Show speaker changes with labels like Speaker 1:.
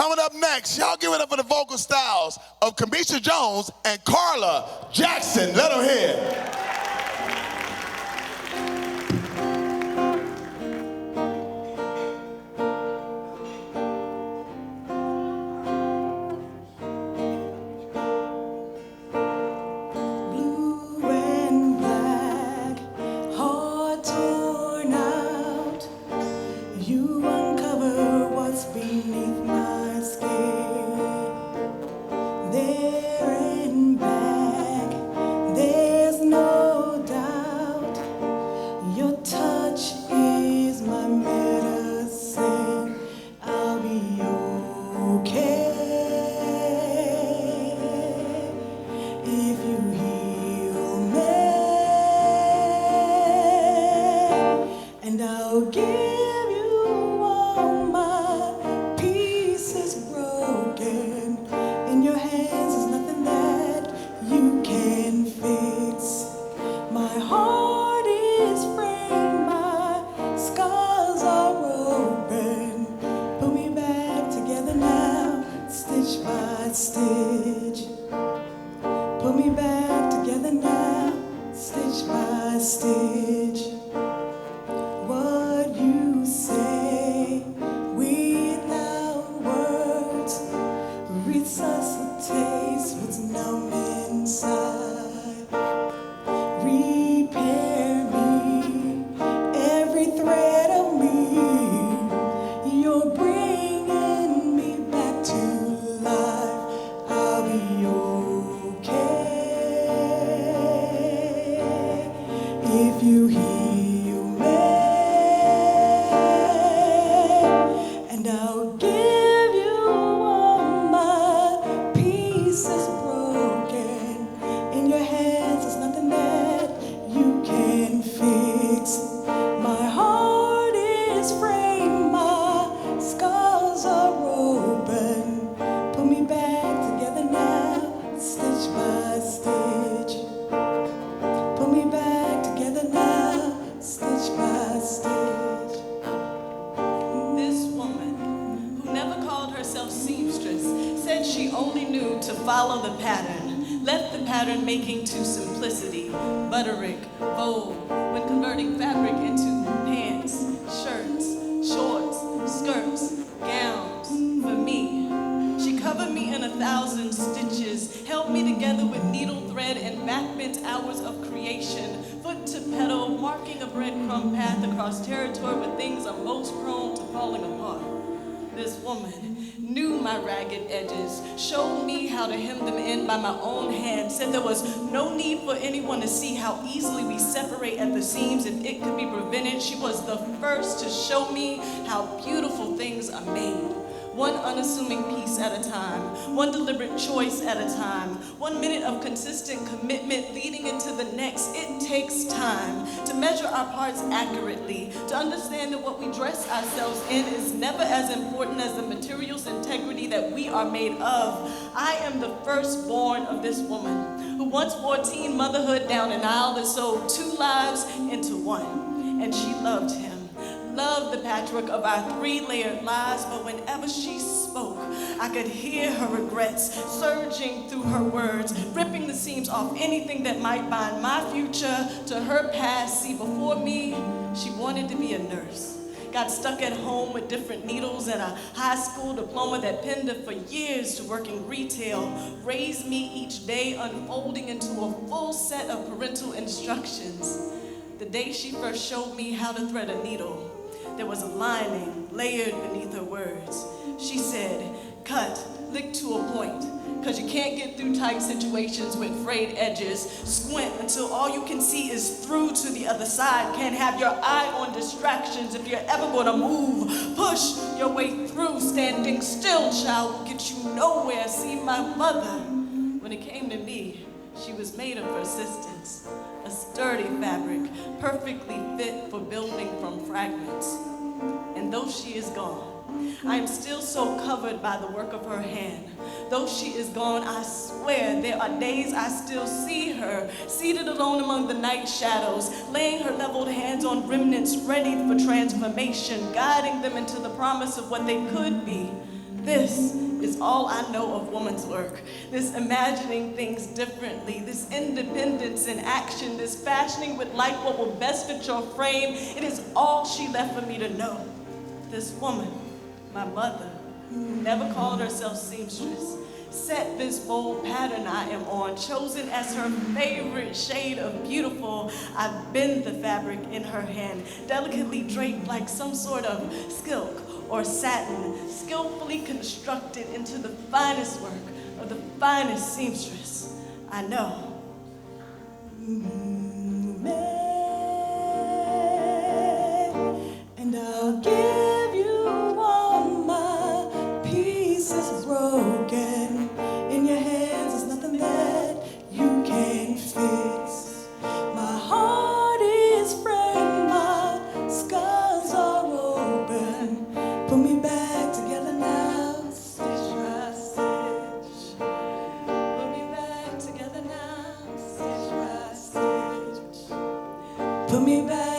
Speaker 1: Coming up next, y'all give it up for the vocal styles of Camisha Jones and Carla Jackson. Let them hear.
Speaker 2: Stitch, put me back together now, stitch by stitch. What you say without words resuscitates what's numb inside. Repair me, every thread of me. You're bringing me back to life. If you heal me, and I'll give you all my pieces broken. In your hands there's nothing that you can fix. My heart is framed, my scars are open. Put me back together now, stitch by stitch. Put me back together now, stitch by stitch.
Speaker 3: This woman, who never called herself seamstress, said she only knew to follow the pattern, left the pattern making to simplicity, butterick, vogue, when converting fabric into pants, shirts, shorts, skirts, gowns, for me. She covered me in 1,000 stitches, held me together with needle thread and backbent hours of creation, foot to pedal, marking a breadcrumb path across territory where things are most prone to falling apart. This woman knew my ragged edges, showed me how to hem them in by my own hand, said there was no need for anyone to see how easily we separate at the seams if it could be prevented. She was the first to show me how beautiful things are made. One unassuming piece at a time, one deliberate choice at a time, 1 minute of consistent commitment leading into the next. It takes time to measure our parts accurately, to understand that what we dress ourselves in is never as important as the material's integrity that we are made of. I am the firstborn of this woman who once wore teen motherhood down an aisle that sewed 2 lives into one, and she loved him. Loved the patchwork of our 3-layered lives, but whenever she spoke, I could hear her regrets surging through her words, ripping the seams off anything that might bind my future to her past. See, before me, she wanted to be a nurse. Got stuck at home with different needles and a high school diploma that pinned her for years to working retail, raised me each day unfolding into a full set of parental instructions. The day she first showed me how to thread a needle, there was a lining layered beneath her words. She said, cut, lick to a point, because you can't get through tight situations with frayed edges. Squint until all you can see is through to the other side. Can't have your eye on distractions if you're ever gonna move. Push your way through. Standing still, child, will get you nowhere. See, my mother, when it came to me, she was made of persistence. A sturdy fabric, perfectly fit for building from fragments. And though she is gone, I am still so covered by the work of her hand. Though she is gone, I swear there are days I still see her, seated alone among the night shadows, laying her leveled hands on remnants ready for transformation, guiding them into the promise of what they could be. This is all I know of woman's work. This imagining things differently, this independence in action, this fashioning with life what will best fit your frame. It is all she left for me to know. This woman, my mother, who never called herself seamstress, set this bold pattern I am on, chosen as her favorite shade of beautiful. I bend the fabric in her hand, delicately draped like some sort of silk or satin, skillfully constructed into the finest work of the finest seamstress I know.
Speaker 2: And I'll give you all my pieces broken. In your hands there's nothing that you can't fix. My heart is frayed, my scars are open. Put me back together now, stitch by stitch. Put me back together now, stitch by stitch. Put me back